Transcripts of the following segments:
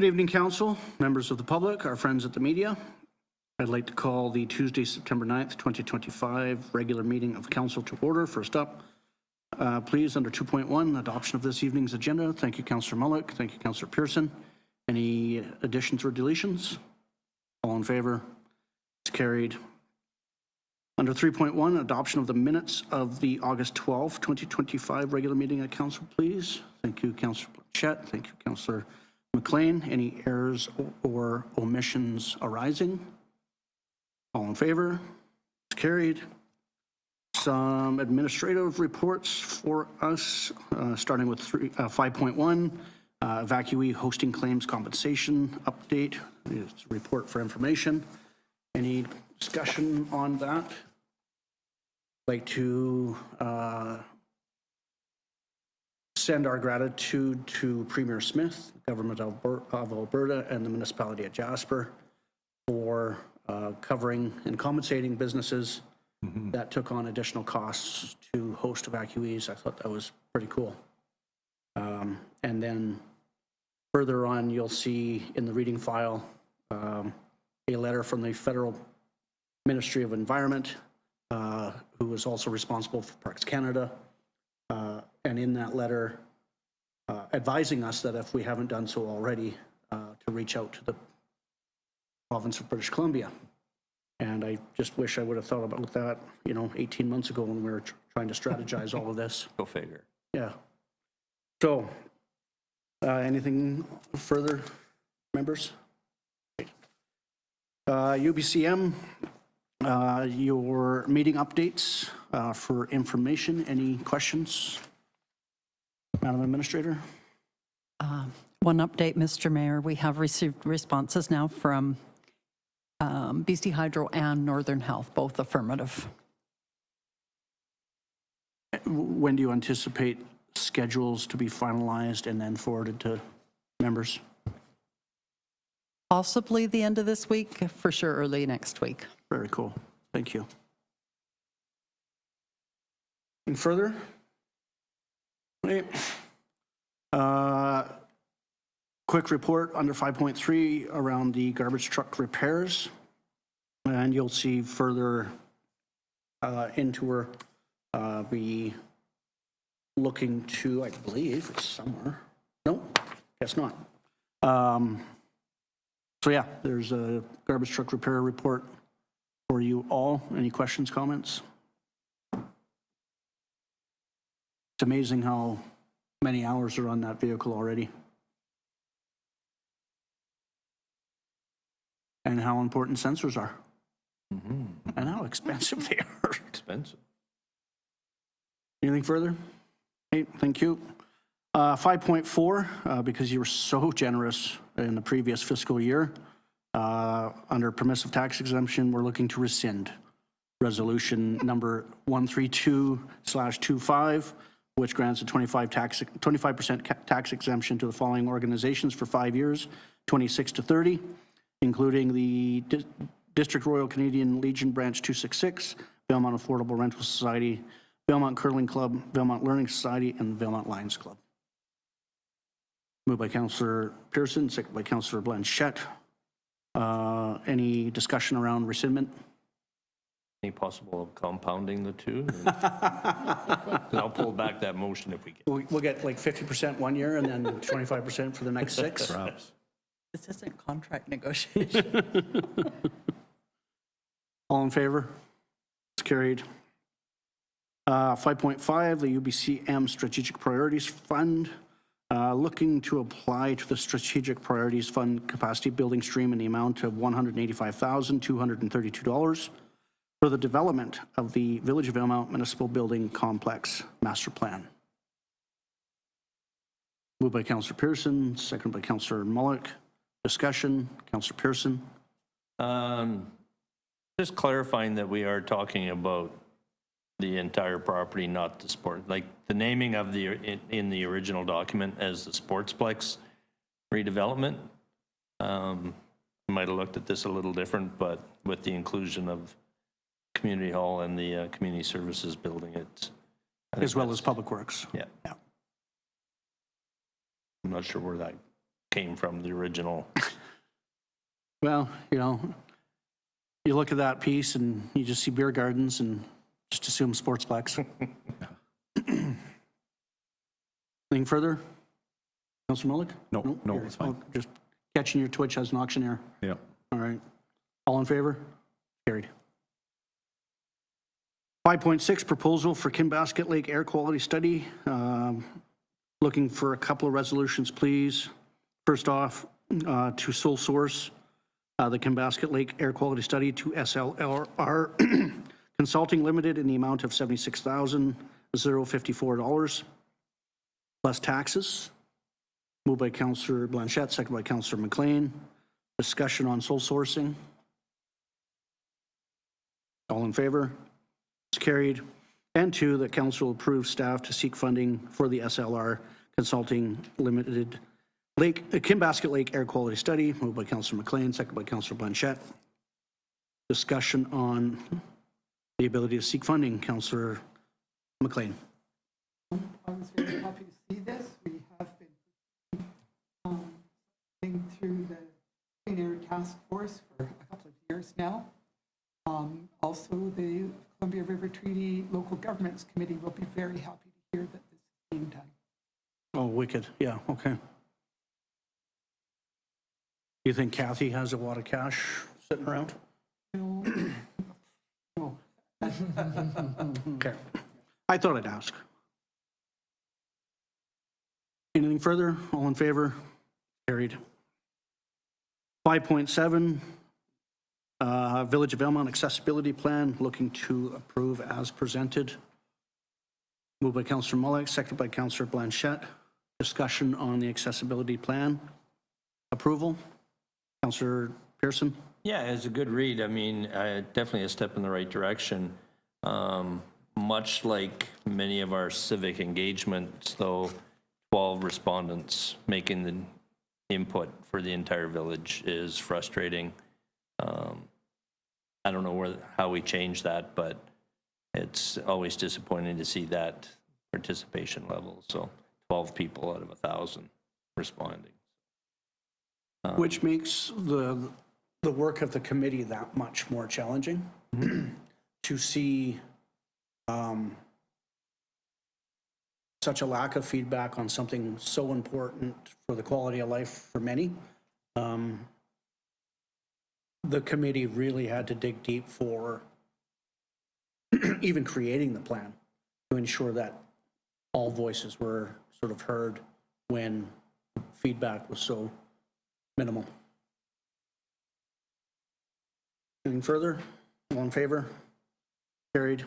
Good evening, Council, members of the public, our friends at the media. I'd like to call the Tuesday, September 9th, 2025 regular meeting of Council to order. First up, please, under 2.1, adoption of this evening's agenda. Thank you, Councillor Mullock. Thank you, Councillor Pearson. Any additions or deletions? All in favor? It's carried. Under 3.1, adoption of the minutes of the August 12th, 2025 regular meeting at Council, please. Thank you, Councillor Blanchette. Thank you, Councillor McLean. Any errors or omissions arising? All in favor? It's carried. Some administrative reports for us, starting with 5.1, evacuee hosting claims compensation update. It's a report for information. Any discussion on that? I'd like to send our gratitude to Premier Smith, Government of Alberta, and the municipality of Jasper for covering and compensating businesses that took on additional costs to host evacuees. I thought that was pretty cool. And then further on, you'll see in the reading file a letter from the Federal Ministry of Environment, who is also responsible for Parks Canada. And in that letter, advising us that if we haven't done so already, to reach out to the province of British Columbia. And I just wish I would have thought about that, 18 months ago when we were trying to strategize all of this. Go figure. Yeah. So, anything further, members? UBCM, your meeting updates for information. Any questions, Madam Administrator? One update, Mr. Mayor. We have received responses now from BC Hydro and Northern Health, both affirmative. When do you anticipate schedules to be finalized and then forwarded to members? Possibly the end of this week, for sure early next week. Very cool. Thank you. And further? Okay. Quick report under 5.3 around the garbage truck repairs. And you'll see further into her be looking to, I believe it's somewhere. Nope, guess not. So yeah, there's a garbage truck repair report for you all. Any questions, comments? It's amazing how many hours are on that vehicle already. And how important sensors are. And how expensive they are. Expensive. Anything further? Okay, thank you. 5.4, because you were so generous in the previous fiscal year, under permissive tax exemption, we're looking to rescind resolution number 132/25, which grants a 25% tax exemption to the following organizations for 5 years, 26 to 30, including the District Royal Canadian Legion Branch 266, Valemount Affordable Rental Society, Valemount Curling Club, Valemount Learning Society, and Valemount Lions Club. Moved by Councillor Pearson, second by Councillor Blanchette. Any discussion around rescindment? Any possible of compounding the two? I'll pull back that motion if we can. We'll get like 50% 1 year and then 25% for the next 6. Perhaps. This isn't contract negotiation. All in favor? It's carried. 5.5, the UBCM Strategic Priorities Fund, looking to apply to the Strategic Priorities Fund capacity building stream in the amount of $185,232 for the development of the Village of Valemount Municipal Building Complex Master Plan. Moved by Councillor Pearson, second by Councillor Mullock. Discussion, Councillor Pearson. Just clarifying that we are talking about the entire property, not the sport. Like the naming of the in the original document as the Sportsplex redevelopment. I might have looked at this a little different, but with the inclusion of community hall and the community services building, it's As well as Public Works. yeah. Yeah. I'm not sure where that came from the original. Well, you know, you look at that piece and you just see beer gardens and just assume sportsplex. Anything further? Councilor Mullick? No, it's fine. Oh, just catching your twitch as an auctioneer. Yeah. All right. All in favor? Carried. 5.6, proposal for Kinbasket Lake Air Quality Study. Looking for a couple of resolutions, please. First off, to sole source the Kinbasket Lake Air Quality Study to SLR Consulting Limited in the amount of $76,054 plus taxes. Moved by Councillor Blanchette, second by Councillor McLean. Discussion on sole sourcing. All in favor? It's carried. And two, that council approves staff to seek funding for the SLR Consulting Limited Kinbasket Lake Air Quality Study. Moved by Councillor McLean, second by Councillor Blanchette. Discussion on the ability to seek funding. Councillor McLean. I was very happy to see this. We have been going through the Clean Air Task Force for a couple of years now. Also, the Columbia River Treaty Local Governments Committee will be very happy to hear that this is being done. Oh, wicked. Yeah, okay. Do you think Kathy has a lot of cash sitting around? No. No. Okay. I thought I'd ask. Anything further? All in favor? Carried. 5.7, Village of Valemount Accessibility Plan, looking to approve as presented. Moved by Councillor Mullick, seconded by Councillor Blanchette. Discussion on the accessibility plan. Approval. Councillor Pearson. Yeah, it's a good read. I mean, definitely a step in the right direction. Much like many of our civic engagements, though, 12 respondents making the input for the entire village is frustrating. I don't know how we change that, but it's always disappointing to see that participation level. So 12 people out of 1,000 responding. Which makes the work of the committee that much more challenging to see such a lack of feedback on something so important for the quality of life for many. The committee really had to dig deep for even creating the plan to ensure that all voices were sort of heard when feedback was so minimal. Anything further? All in favor? Carried.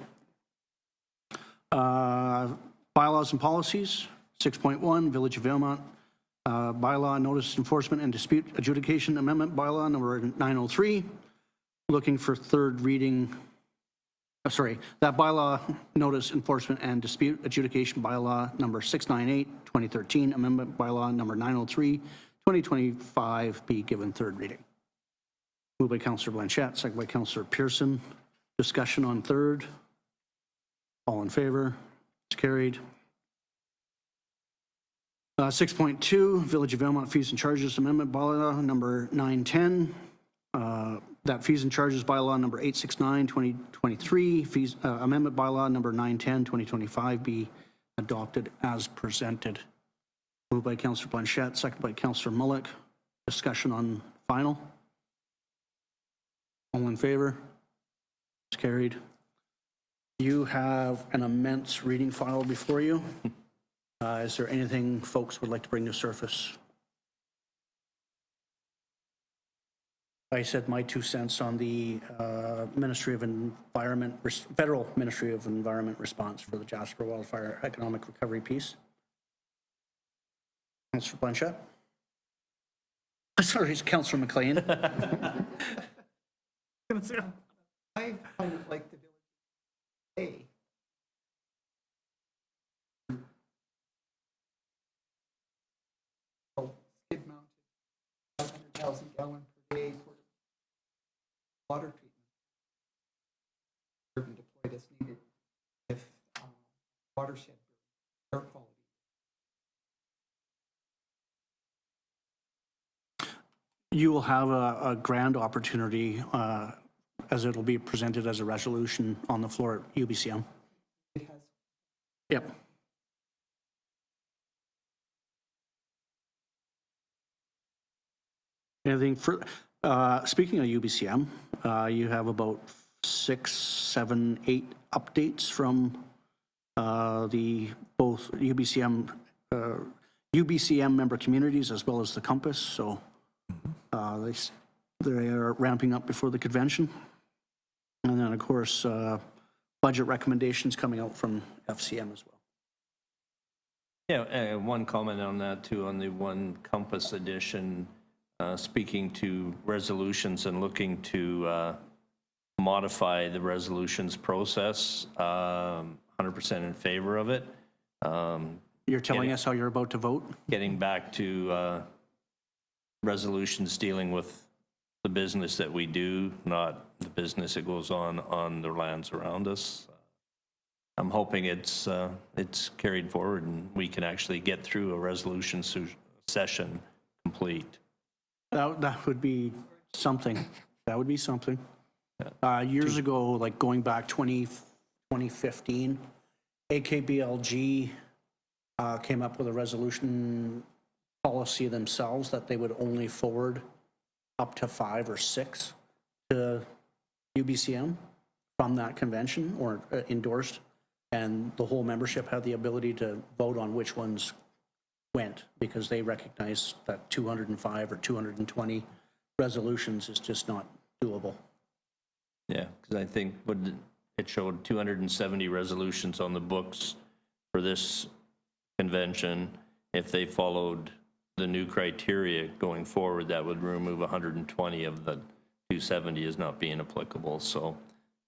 Bylaws and policies. 6.1, Village of Valemount bylaw notice enforcement and dispute adjudication amendment bylaw number 903. Looking for third reading. That bylaw notice enforcement and dispute adjudication bylaw number 698 2013 amendment bylaw number 903 2025 be given third reading. Moved by Councillor Blanchette, second by Councillor Pearson. Discussion on third. All in favor? It's carried. 6.2, Village of Valemount fees and charges amendment bylaw number 910. That fees and charges bylaw number 869 2023 fees amendment bylaw number 910 2025 be adopted as presented. Moved by Councillor Blanchette, second by Councillor Mullick. Discussion on final. All in favor? It's carried. You have an immense reading file before you. Is there anything folks would like to bring to surface? I said my 2 cents on the Ministry of Environment, Federal Ministry of Environment response for the Jasper Wildfire Economic Recovery piece. Councillor Blanchette? Sorry, it's Councillor McLean. I kind of like the village. Skid mounted, 500,000 gallon per day water treatment. Deployed as needed if watershed air quality you will have a grand opportunity as it'll be presented as a resolution on the floor at UBCM. It has Yep. Anything for, speaking of UBCM, you have about 6, 7, 8 updates from the both UBCM member communities as well as the Compass. So they are ramping up before the convention. And then, of course, budget recommendations coming out from FCM as well. Yeah, one comment on that too, on the one Compass edition, speaking to resolutions and looking to modify the resolutions process, 100% in favor of it. You're telling us how you're about to vote? Getting back to resolutions dealing with the business that we do, not the business that goes on the lands around us. I'm hoping it's carried forward and we can actually get through a resolution session complete. That would be something. That would be something. Years ago, like going back 2015, AKBLG came up with a resolution policy themselves that they would only forward up to 5 or 6 to UBCM from that convention or endorsed, and the whole membership had the ability to vote on which ones went, because they recognize that 205 or 220 resolutions is just not doable. Yeah, because I think it showed 270 resolutions on the books for this convention. If they followed the new criteria going forward, that would remove 120 of the 270 as not being applicable. So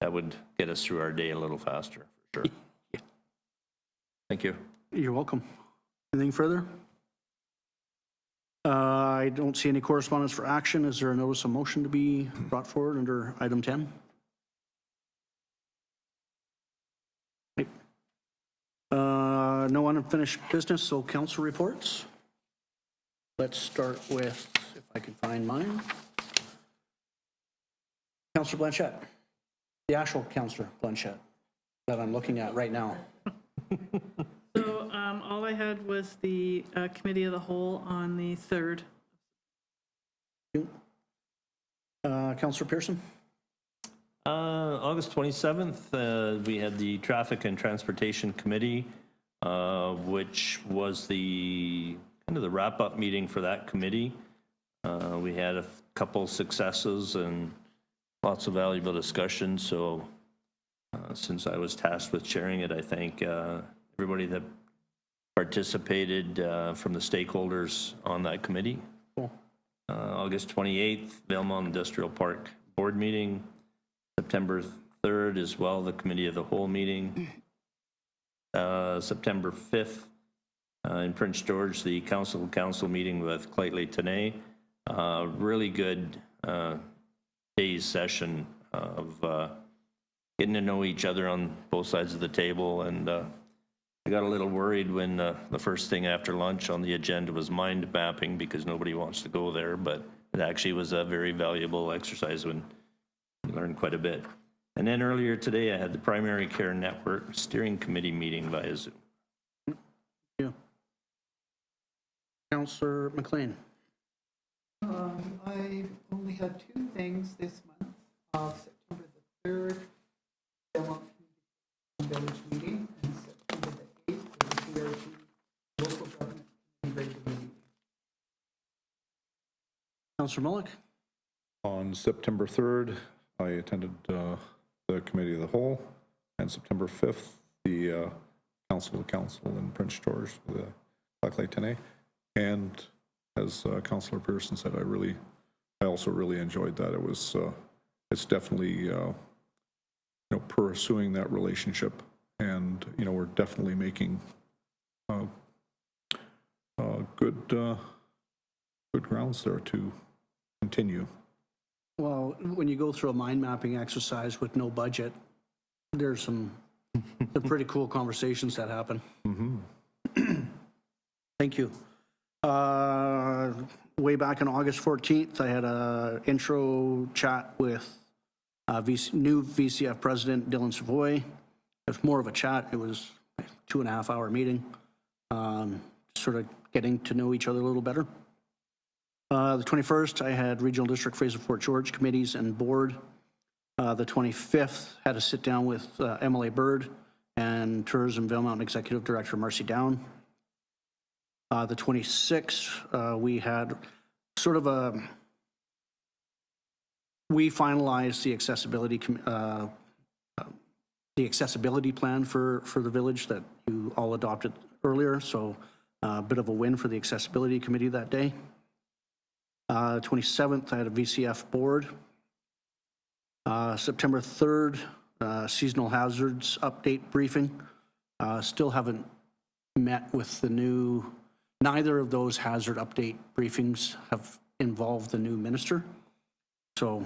that would get us through our day a little faster, for sure. Yeah. Thank you. You're welcome. Anything further? I don't see any correspondence for action. Is there a notice of motion to be brought forward under item 10? No unfinished business, so council reports. Let's start with, if I can find mine. Councillor Blanchette, the actual Councillor Blanchette that I'm looking at right now. So all I had was the committee of the whole on the 3rd. Councillor Pearson? August 27th, we had the Traffic and Transportation Committee, which was the kind of the wrap-up meeting for that committee. We had a couple successes and lots of valuable discussion. So since I was tasked with chairing it, I thank everybody that participated from the stakeholders on that committee. Cool. August 28th, Valemount Industrial Park Board meeting. September 3rd as well, the Committee of the Whole meeting. September 5th, in Prince George, the council meeting with Claytley Tanay. Really good day's session of getting to know each other on both sides of the table. And I got a little worried when the first thing after lunch on the agenda was mind mapping, because nobody wants to go there, but it actually was a very valuable exercise when we learned quite a bit. And then earlier today, I had the Primary Care Network Steering Committee meeting via Zoom. Yeah. Councillor McLean. I only had 2 things this month. September the 3rd, Valemount Village meeting, and September the 8th, the CRT local government committee meeting. Councillor Mullock. On September 3rd, I attended the Committee of the Whole, and September 5th, the Council of Council in Prince George, the Claytley Tanay. And as Councillor Pearson said, I also really enjoyed that. It was, it's definitely, pursuing that relationship, and we're definitely making good grounds there to continue. Well, when you go through a mind mapping exercise with no budget, there's some pretty cool conversations that happen. Thank you. way back on August 14th, I had a intro chat with new VCF President Dylan Savoy. It was more of a chat. It was a 2.5-hour meeting, sort of getting to know each other a little better. The 21st, I had Regional District Fraser Fort George committees and board. The 25th, had a sit down with MLA Bird and Tourism Valemount Executive Director Marcy Down. The 26th, we had sort of we finalized the accessibility plan for the village that you all adopted earlier. So a bit of a win for the accessibility committee that day. 27th, I had a VCF board. September 3rd, seasonal hazards update briefing. Still haven't met with the new, neither of those hazard update briefings have involved the new minister. So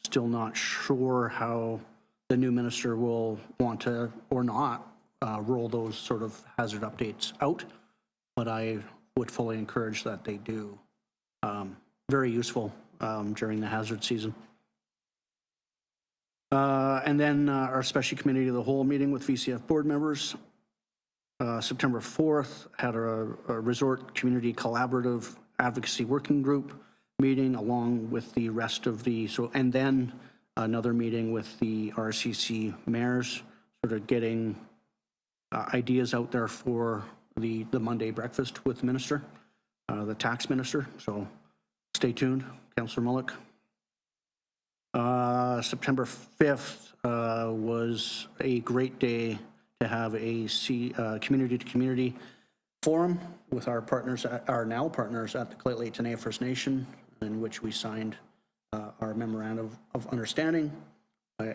still not sure how the new minister will want to or not roll those sort of hazard updates out, but I would fully encourage that they do. Very useful during the hazard season. And then our special committee of the whole meeting with VCF board members. September 4th, had a resort community collaborative advocacy working group meeting along with the rest of the, and then another meeting with the RCC mayors, sort of getting ideas out there for the Monday breakfast with the minister, the tax minister. So stay tuned, Councillor Mullock. September 5th was a great day to have a community-to-community forum with our partners, our now partners at the Clayton Lake Tenaya First Nation, in which we signed our memorandum of understanding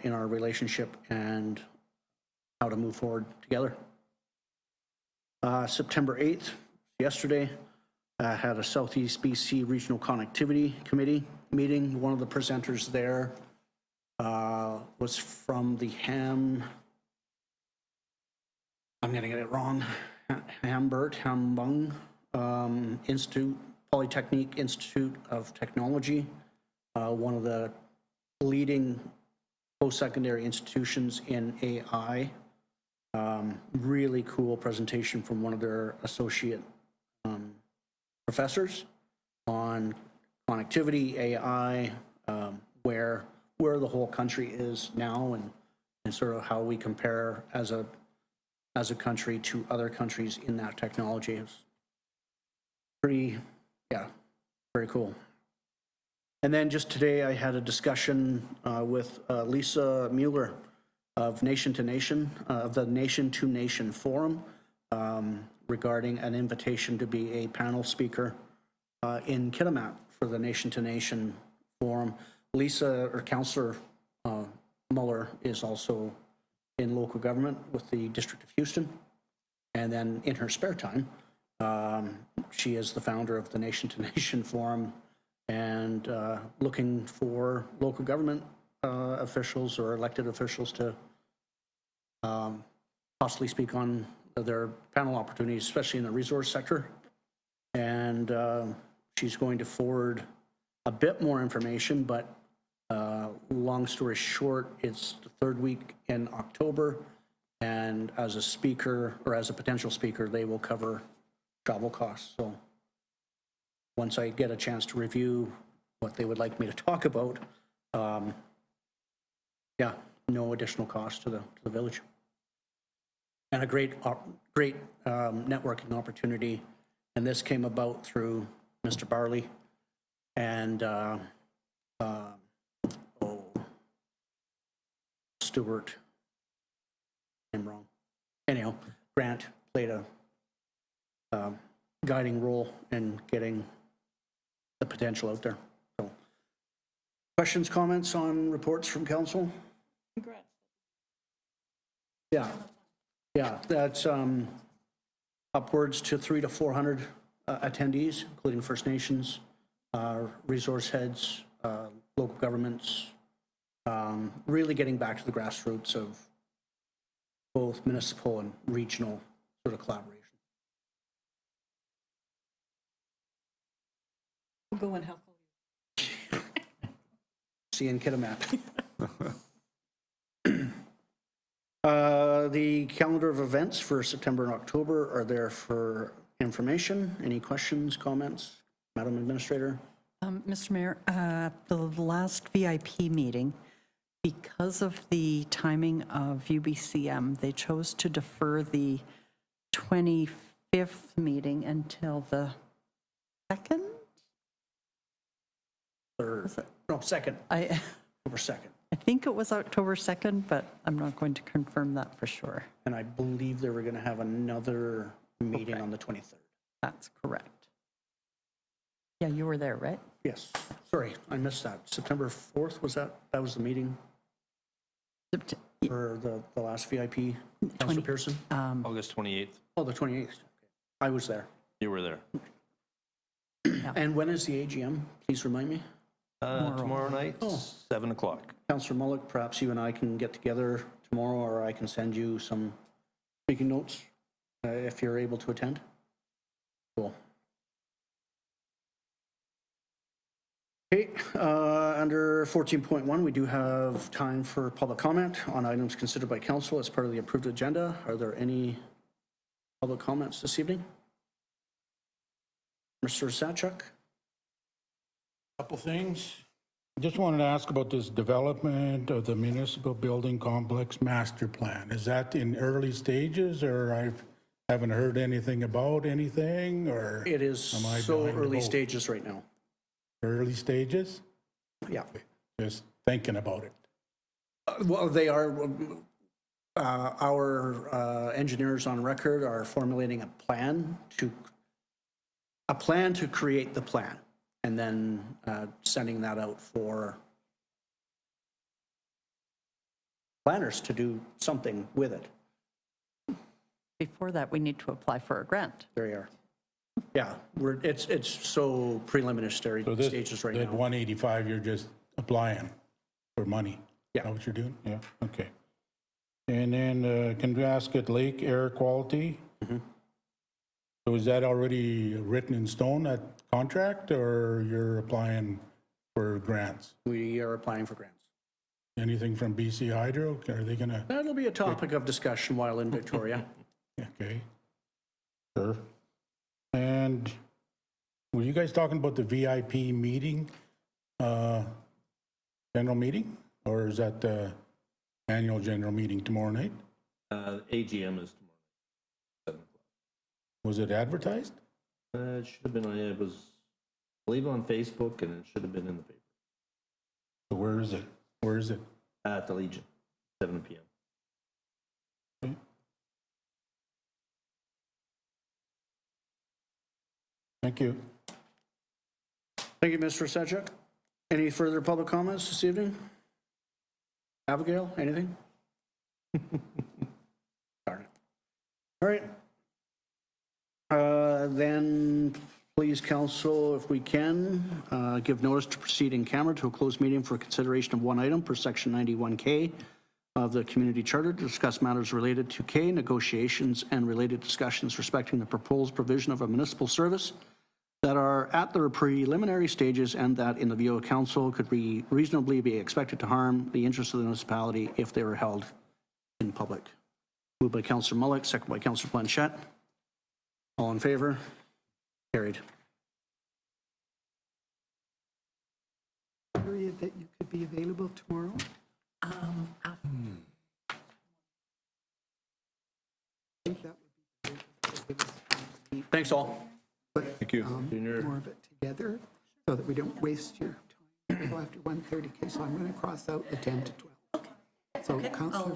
in our relationship and how to move forward together. September 8th, yesterday, had a Southeast BC Regional Connectivity Committee meeting. One of the presenters there was from the I'm going to get it wrong, Hambung Institute, Polytechnique Institute of Technology, one of the leading post-secondary institutions in AI. Really cool presentation from one of their associate professors on connectivity, AI, where the whole country is now, and sort of how we compare as a country to other countries in that technology. It's pretty, yeah, very cool. And then just today I had a discussion with Lisa Mueller of Nation to Nation, of the Nation to Nation Forum, regarding an invitation to be a panel speaker in Kitimat for the Nation to Nation Forum. Lisa, or Councillor Mueller, is also in local government with the District of Houston. And then in her spare time, she is the founder of the Nation to Nation Forum and looking for local government officials or elected officials to possibly speak on their panel opportunities, especially in the resource sector. And she's going to forward a bit more information, but long story short, it's the third week in October, and as a speaker, or as a potential speaker, they will cover travel costs. So once I get a chance to review what they would like me to talk about, yeah, no additional cost to the village. And a great networking opportunity. And this came about through Mr. Barley and Stewart. I'm wrong. Anyhow, Grant played a guiding role in getting the potential out there. So, questions, comments on reports from council? Congrats. Yeah, that's upwards to 300 to 400 attendees, including First Nations, resource heads, local governments, really getting back to the grassroots of both municipal and regional sort of collaboration. We'll go and help. See you in Kitimat. The calendar of events for September and October are there for information. Any questions, comments? Madam Administrator? Mr. Mayor, at the last VIP meeting, because of the timing of UBCM, they chose to defer the 25th meeting until the 2nd? Third? No, 2nd. I October 2nd. think it was October 2nd, but I'm not going to confirm that for sure. And I believe they were going to have another meeting on the 23rd. That's correct. Yeah, you were there, right? Yes. Sorry, I missed that. September 4th, was that was the meeting for the last VIP? Councilor Pearson? August 28th, Oh, the 28th. I was there. you were there. And when is the AGM? Please remind me. Tomorrow night, Oh. 7 o'clock. Councilor Mullock, perhaps you and I can get together tomorrow, or I can send you some speaking notes if you're able to attend. Cool. Okay, under 14.1, we do have time for public comment on items considered by council as part of the approved agenda. Are there any public comments this evening? Mr. Satchuk? Couple things. Just wanted to ask about this development of the municipal building complex master plan. Is that in early stages, or I haven't heard anything about anything, or It is Am I so behind the early boat? stages right now. early stages? Yeah. Just thinking about it. Well, they are, our engineers on record are formulating a plan to create the plan, and then sending that out for planners to do something with it. Before that, we need to apply for a grant. There you are. Yeah, it's so preliminary So this, stages right that now. 185, you're just applying for money? Yeah. Is that what you're doing? Yeah, okay. And then can we ask at lake air quality? So is that already written in stone, that contract, or you're applying for grants? We are applying for grants. Anything from BC Hydro? Are they gonna, That'll be a topic of discussion while in Victoria. okay. Sure. And were you guys talking about the VIP meeting, general meeting? Or is that the annual general meeting tomorrow night? AGM is tomorrow, 7 o'clock. Was it advertised? It should have been, it was, I believe on Facebook, and it should have been in the paper. So where is it? Where is it? At the Legion, 7 p.m. Thank you. Thank you, Mr. Sedgwick. Any further public comments this evening? Abigail, anything? Darn it. All right. Then, please, council, if we can, give notice to proceed in camera to a closed meeting for consideration of one item per section 91K of the community charter to discuss matters related to K, negotiations and related discussions respecting the proposed provision of a municipal service that are at their preliminary stages and that, in the view of council, could be reasonably be expected to harm the interests of the municipality if they were held in public. Moved by Councillor Mullock, second by Councillor Blanchette. All in favor? Carried. Period that you could be available tomorrow? I think that would be Thanks, all. Thank you. more of it together so that we don't waste your time until after 1:30. Okay, so I'm going to cross out the 10 to 12. So Councillor